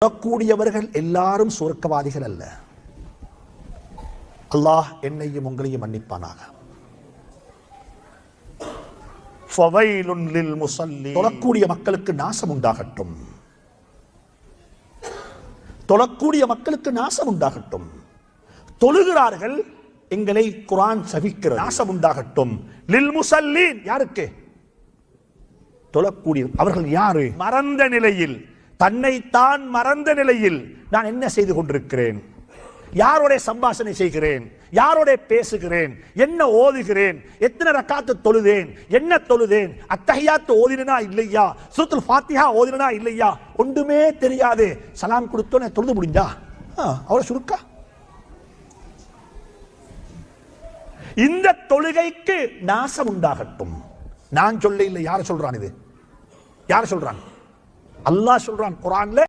தொழக்கூடியவர்கள் எல்லாரும் சொர்க்கவாதிகள் அல்ல. அல்லாஹ் என்னையும் உங்களையும் மன்னிப்பானாக. தொழக்கூடிய மக்களுக்கு நாசம் உண்டாகட்டும். தொழக்கூடிய மக்களுக்கு நாசம் உண்டாகட்டும். தொழுகிறார்கள், எங்களை குர்ஆன் சபிக்கிறது. நாசம் உண்டாகட்டும். லில் முஸல்லீன், யாருக்கு? தொழக்கூடிய அவர்கள் யாரு? மறந்த நிலையில், தன்னைத்தான் மறந்த நிலையில் நான் என்ன செய்து கொண்டிருக்கிறேன், யாரோட சம்பாஷணை செய்கிறேன், யாரோட பேசுகிறேன், என்ன ஓதுகிறேன், எத்தனை ரக்காத்து தொழுதேன், என்ன தொழுதேன், அத்தஹியாத்து ஓதினா இல்லையா, சூரத்துல் ஃபாத்திஹா ஓதினா இல்லையா, ஒன்றுமே தெரியாது. சலாம் கொடுத்தோன்னே தொழுது முடிஞ்சா அவரை சுருக்கா. இந்த தொழுகைக்கு நாசம் உண்டாகட்டும். நான் சொல்ல இல்லை, யார் சொல்றான்? இது யார் சொல்றான்? அல்லாஹ் சொல்றான் குர்ஆன்ல.